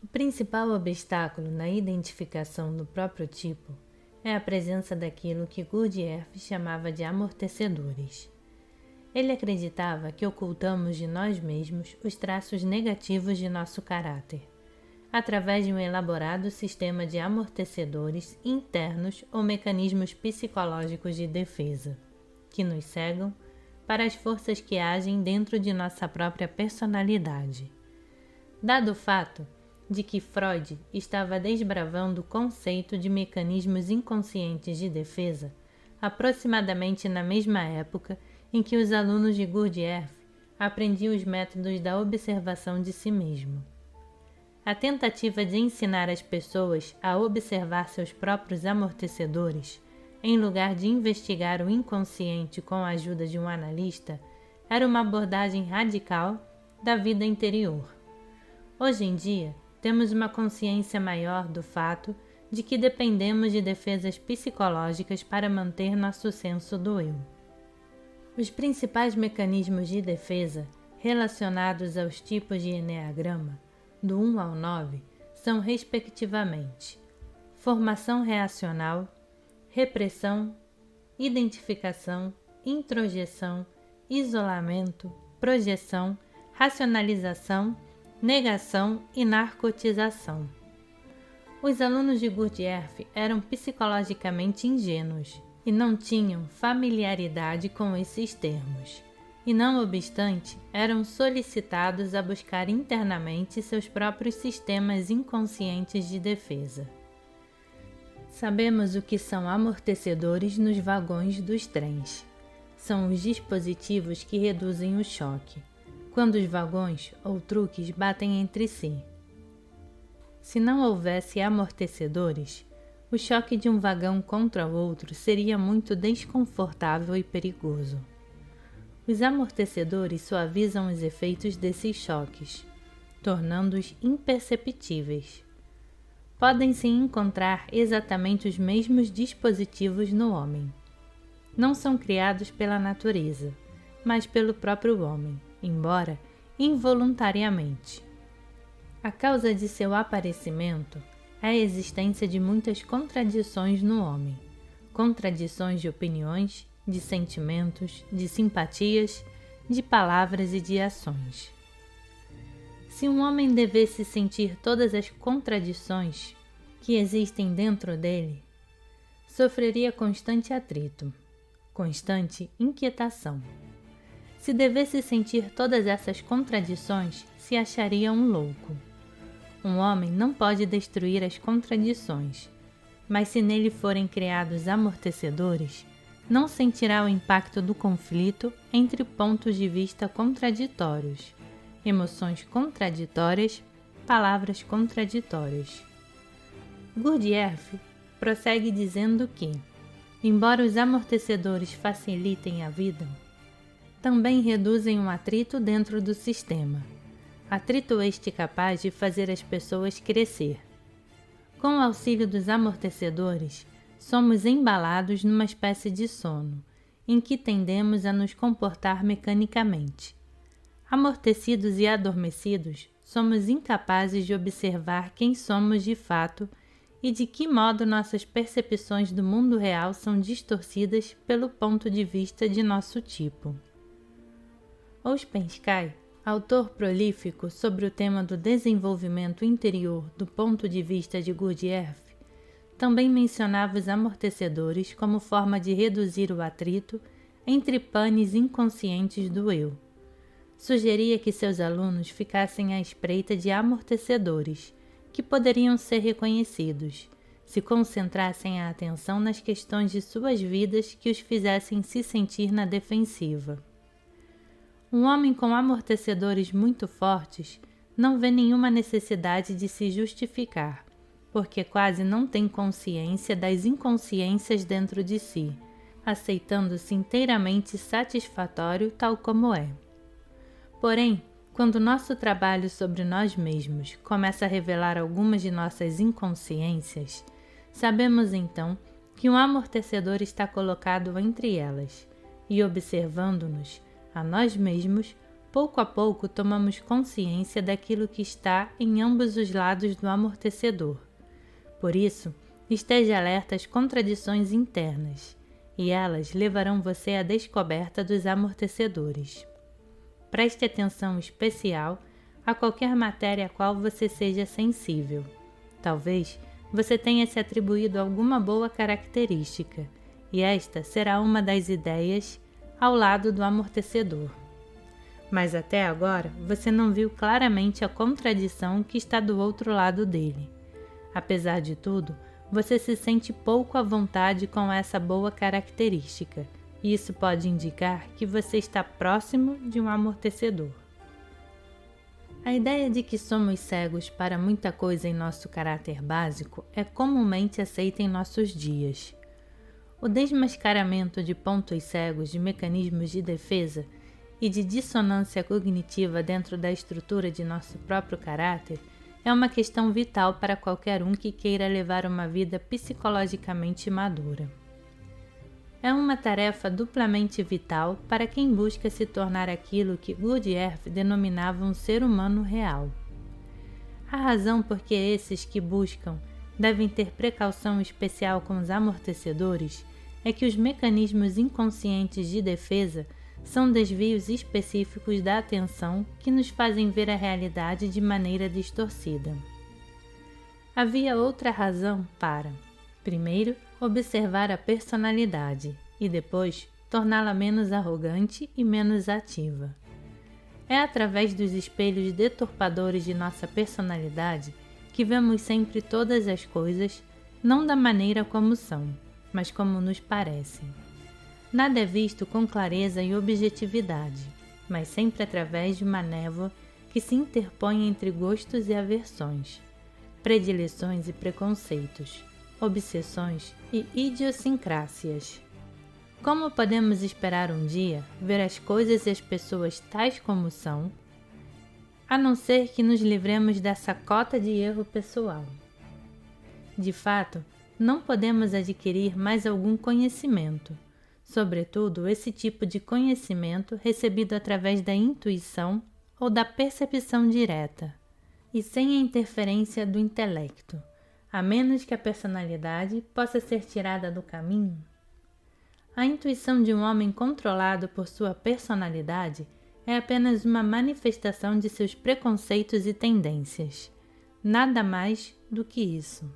O principal obstáculo na identificação do próprio tipo é a presença daquilo que Gurdjieff chamava de amortecedores. Ele acreditava que ocultamos de nós mesmos os traços negativos de nosso caráter, através de um elaborado sistema de amortecedores internos ou mecanismos psicológicos de defesa, que nos cegam para as forças que agem dentro de nossa própria personalidade. Dado o fato de que Freud estava desbravando o conceito de mecanismos inconscientes de defesa, aproximadamente na mesma época em que os alunos de Gurdjieff aprendiam os métodos da observação de si mesmo. A tentativa de ensinar as pessoas a observar seus próprios amortecedores, em lugar de investigar o inconsciente com a ajuda de um analista, era uma abordagem radical da vida interior. Hoje em dia, temos uma consciência maior do fato de que dependemos de defesas psicológicas para manter nosso senso do eu. Os principais mecanismos de defesa relacionados aos tipos de eneagrama, do 1 ao 9, são respectivamente formação reacional, repressão, identificação, introjeção, isolamento, projeção, racionalização, negação e narcotização. Os alunos de Gurdjieff eram psicologicamente ingênuos e não tinham familiaridade com esses termos, e não obstante, eram solicitados a buscar internamente seus próprios sistemas inconscientes de defesa. Sabemos o que são amortecedores nos vagões dos trens. São os dispositivos que reduzem o choque, quando os vagões ou truques batem entre si. Se não houvesse amortecedores, o choque de um vagão contra o outro seria muito desconfortável e perigoso. Os amortecedores suavizam os efeitos desses choques, tornando-os imperceptíveis. Podem-se encontrar exatamente os mesmos dispositivos no homem. Não são criados pela natureza, mas pelo próprio homem, embora involuntariamente. A causa de seu aparecimento é a existência de muitas contradições no homem, contradições de opiniões, de sentimentos, de simpatias, de palavras e de ações. Se um homem devesse sentir todas as contradições que existem dentro dele, sofreria constante atrito, constante inquietação. Se devesse sentir todas essas contradições, se acharia um louco. Um homem não pode destruir as contradições, mas se nele forem criados amortecedores, não sentirá o impacto do conflito entre pontos de vista contraditórios, emoções contraditórias, palavras contraditórias. Gurdjieff prossegue dizendo que, embora os amortecedores facilitem a vida, também reduzem um atrito dentro do sistema, atrito este capaz de fazer as pessoas crescer. Com o auxílio dos amortecedores, somos embalados numa espécie de sono, em que tendemos a nos comportar mecanicamente. Amortecidos e adormecidos, somos incapazes de observar quem somos de fato e de que modo nossas percepções do mundo real são distorcidas pelo ponto de vista de nosso tipo. Ouspensky, autor prolífico sobre o tema do desenvolvimento interior do ponto de vista de Gurdjieff, também mencionava os amortecedores como forma de reduzir o atrito entre panes inconscientes do eu. Sugeria que seus alunos ficassem à espreita de amortecedores, que poderiam ser reconhecidos, se concentrassem a atenção nas questões de suas vidas que os fizessem se sentir na defensiva. Um homem com amortecedores muito fortes não vê nenhuma necessidade de se justificar, porque quase não tem consciência das inconsciências dentro de si, aceitando-se inteiramente satisfatório tal como é. Porém, quando nosso trabalho sobre nós mesmos começa a revelar algumas de nossas inconsciências, sabemos então que um amortecedor está colocado entre elas, e observando-nos, a nós mesmos, pouco a pouco tomamos consciência daquilo que está em ambos os lados do amortecedor. Por isso, esteja alerta às contradições internas, e elas levarão você à descoberta dos amortecedores. Preste atenção especial a qualquer matéria a qual você seja sensível. Talvez você tenha se atribuído alguma boa característica, e esta será uma das ideias ao lado do amortecedor. Mas até agora você não viu claramente a contradição que está do outro lado dele. Apesar de tudo, você se sente pouco à vontade com essa boa característica, e isso pode indicar que você está próximo de um amortecedor. A ideia de que somos cegos para muita coisa em nosso caráter básico é comumente aceita em nossos dias. O desmascaramento de pontos cegos de mecanismos de defesa e de dissonância cognitiva dentro da estrutura de nosso próprio caráter é uma questão vital para qualquer um que queira levar uma vida psicologicamente madura. É uma tarefa duplamente vital para quem busca se tornar aquilo que Gurdjieff denominava um ser humano real. A razão por que esses que buscam devem ter precaução especial com os amortecedores é que os mecanismos inconscientes de defesa são desvios específicos da atenção que nos fazem ver a realidade de maneira distorcida. Havia outra razão para, primeiro, observar a personalidade e depois torná-la menos arrogante e menos ativa. É através dos espelhos deturpadores de nossa personalidade que vemos sempre todas as coisas, não da maneira como são, mas como nos parecem. Nada é visto com clareza e objetividade, mas sempre através de uma névoa que se interpõe entre gostos e aversões, predileções e preconceitos, obsessões e idiosincrásias. Como podemos esperar um dia ver as coisas e as pessoas tais como são, a não ser que nos livremos dessa cota de erro pessoal? De fato, não podemos adquirir mais algum conhecimento, sobretudo esse tipo de conhecimento recebido através da intuição ou da percepção direta, e sem a interferência do intelecto, a menos que a personalidade possa ser tirada do caminho. A intuição de um homem controlado por sua personalidade é apenas uma manifestação de seus preconceitos e tendências, nada mais do que isso.